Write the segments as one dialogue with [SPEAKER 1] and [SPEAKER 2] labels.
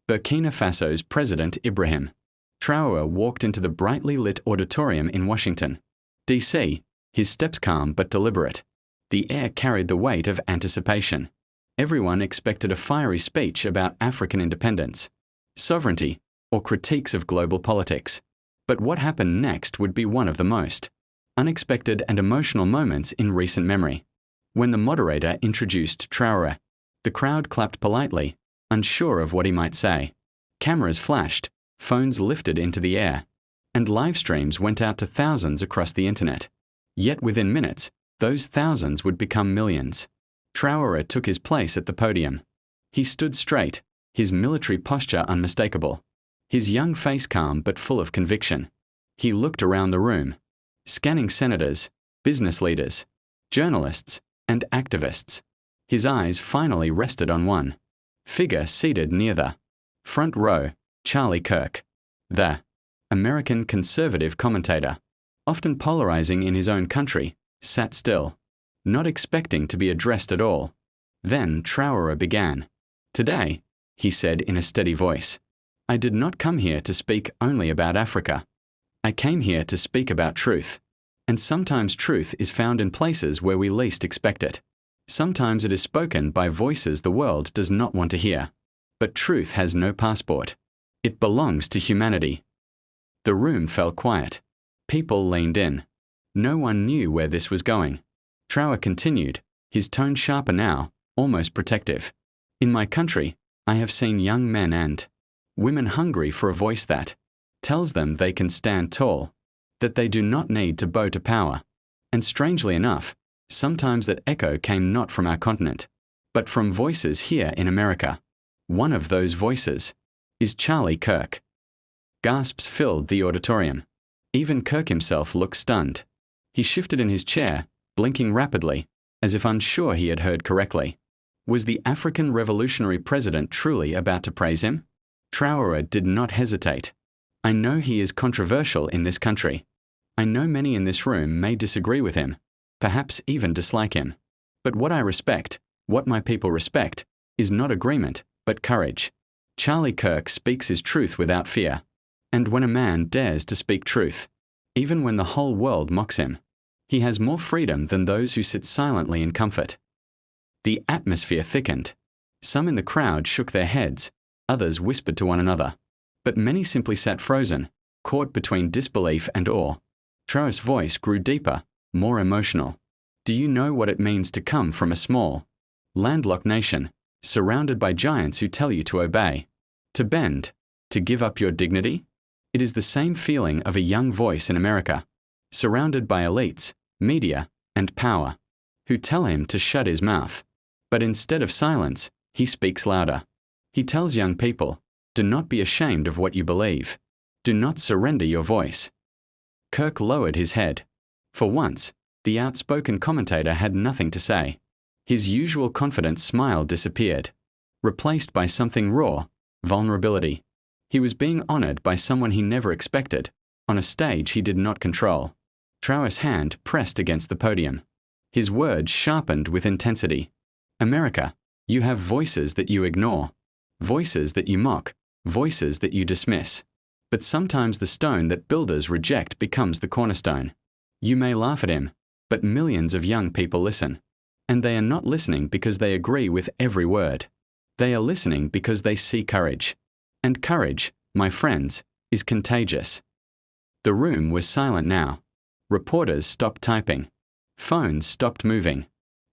[SPEAKER 1] Burkina Faso's President Ibrahim. Traoré walked into the brightly lit auditorium in Washington, D.C., his steps calm but deliberate. The air carried the weight of anticipation. Everyone expected a fiery speech about African independence, sovereignty, or critiques of global politics. But what happened next would be one of the most unexpected and emotional moments in recent memory. When the moderator introduced Traoré, the crowd clapped politely, unsure of what he might say. Cameras flashed, phones lifted into the air, and live streams went out to thousands across the internet. Yet within minutes, those thousands would become millions. Traoré took his place at the podium. He stood straight, his military posture unmistakable, his young face calm but full of conviction. He looked around the room, scanning senators, business leaders, journalists, and activists. His eyes finally rested on one figure seated near the front row, Charlie Kirk, the American conservative commentator, often polarizing in his own country, sat still, not expecting to be addressed at all. Then Traoré began. "Today," he said in a steady voice, "I did not come here to speak only about Africa. I came here to speak about truth. And sometimes truth is found in places where we least expect it. Sometimes it is spoken by voices the world does not want to hear. But truth has no passport. It belongs to humanity." The room fell quiet. People leaned in. No one knew where this was going. Traoré continued, his tone sharper now, almost protective. "In my country, I have seen young men and women hungry for a voice that tells them they can stand tall, that they do not need to bow to power. And strangely enough, sometimes that echo came not from our continent, but from voices here in America. One of those voices is Charlie Kirk." Gasps filled the auditorium. Even Kirk himself looked stunned. He shifted in his chair, blinking rapidly, as if unsure he had heard correctly. Was the African revolutionary president truly about to praise him? Traoré did not hesitate. "I know he is controversial in this country. I know many in this room may disagree with him, perhaps even dislike him. But what I respect, what my people respect, is not agreement, but courage. Charlie Kirk speaks his truth without fear. And when a man dares to speak truth, even when the whole world mocks him, he has more freedom than those who sit silently in comfort." The atmosphere thickened. Some in the crowd shook their heads, others whispered to one another. But many simply sat frozen, caught between disbelief and awe. Traoré's voice grew deeper, more emotional. "Do you know what it means to come from a small, landlocked nation, surrounded by giants who tell you to obey, to bend, to give up your dignity? It is the same feeling of a young voice in America, surrounded by elites, media, and power, who tell him to shut his mouth. But instead of silence, he speaks louder. He tells young people, do not be ashamed of what you believe. Do not surrender your voice." Kirk lowered his head. For once, the outspoken commentator had nothing to say. His usual confident smile disappeared, replaced by something raw, vulnerability. He was being honored by someone he never expected, on a stage he did not control. Traoré's hand pressed against the podium. His words sharpened with intensity. "America, you have voices that you ignore, voices that you mock, voices that you dismiss. But sometimes the stone that builders reject becomes the cornerstone. You may laugh at him, but millions of young people listen. And they are not listening because they agree with every word. They are listening because they see courage. And courage, my friends, is contagious." The room was silent now. Reporters stopped typing. Phones stopped moving.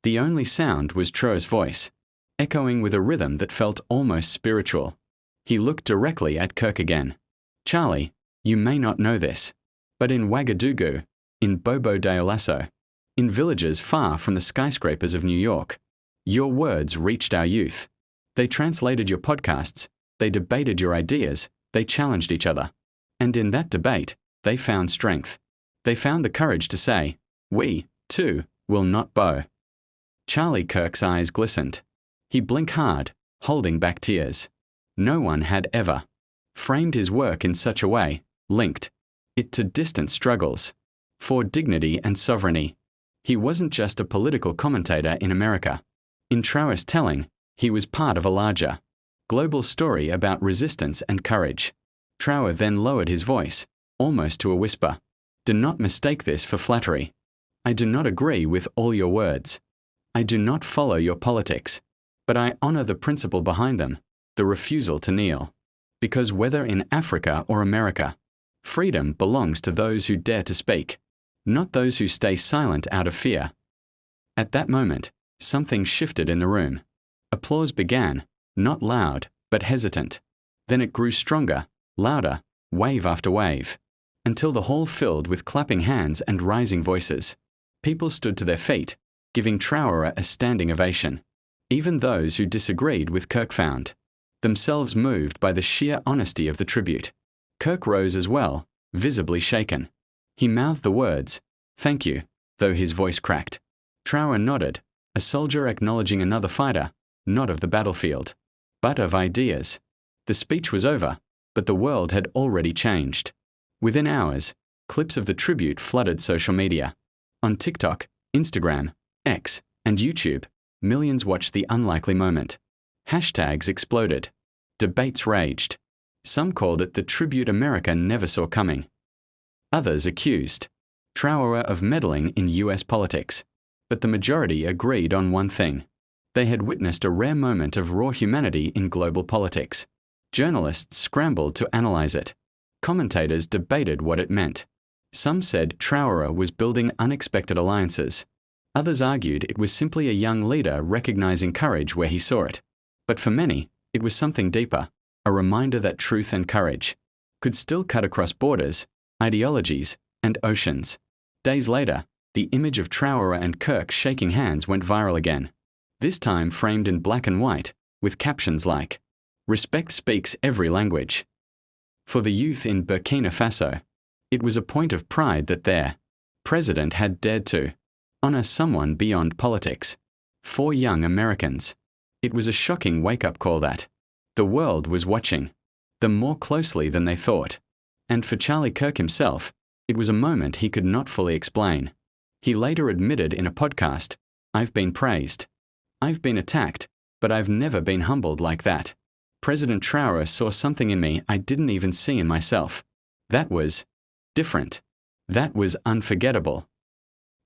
[SPEAKER 1] The only sound was Traoré's voice, echoing with a rhythm that felt almost spiritual. He looked directly at Kirk again. "Charlie, you may not know this, but in Ouagadougou, in Bobo Dioulasso, in villages far from the skyscrapers of New York, your words reached our youth. They translated your podcasts, they debated your ideas, they challenged each other. And in that debate, they found strength. They found the courage to say, we, too, will not bow." Charlie Kirk's eyes glistened. He blinked hard, holding back tears. No one had ever framed his work in such a way, linked it to distant struggles for dignity and sovereignty. He wasn't just a political commentator in America. In Traoré's telling, he was part of a larger global story about resistance and courage. Traoré then lowered his voice, almost to a whisper. Do not mistake this for flattery. I do not agree with all your words. I do not follow your politics. But I honor the principle behind them, the refusal to kneel. Because whether in Africa or America, freedom belongs to those who dare to speak, not those who stay silent out of fear. At that moment, something shifted in the room. Applause began, not loud, but hesitant. Then it grew stronger, louder, wave after wave, until the hall filled with clapping hands and rising voices. People stood to their feet, giving Traoré a standing ovation. Even those who disagreed with Kirk found themselves moved by the sheer honesty of the tribute. Kirk rose as well, visibly shaken. He mouthed the words, "Thank you," though his voice cracked. Traoré nodded, a soldier acknowledging another fighter, not of the battlefield, but of ideas. The speech was over, but the world had already changed. Within hours, clips of the tribute flooded social media. On TikTok, Instagram, X, and YouTube, millions watched the unlikely moment. Hashtags exploded. Debates raged. Some called it the tribute America never saw coming. Others accused Traoré of meddling in US politics. But the majority agreed on one thing. They had witnessed a rare moment of raw humanity in global politics. Journalists scrambled to analyze it. Commentators debated what it meant. Some said Traoré was building unexpected alliances. Others argued it was simply a young leader recognizing courage where he saw it. But for many, it was something deeper, a reminder that truth and courage could still cut across borders, ideologies, and oceans. Days later, the image of Traoré and Kirk shaking hands went viral again, this time framed in black and white, with captions like, "Respect speaks every language." For the youth in Burkina Faso, it was a point of pride that their president had dared to honor someone beyond politics. For young Americans, it was a shocking wake-up call that the world was watching them more closely than they thought. And for Charlie Kirk himself, it was a moment he could not fully explain. He later admitted in a podcast, "I've been praised. I've been attacked, but I've never been humbled like that. President Traoré saw something in me I didn't even see in myself. That was different. That was unforgettable."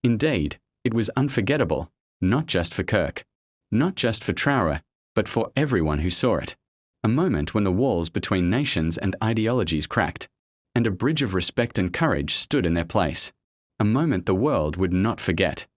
[SPEAKER 1] Indeed, it was unforgettable, not just for Kirk, not just for Traoré, but for everyone who saw it. A moment when the walls between nations and ideologies cracked, and a bridge of respect and courage stood in their place. A moment the world would not forget.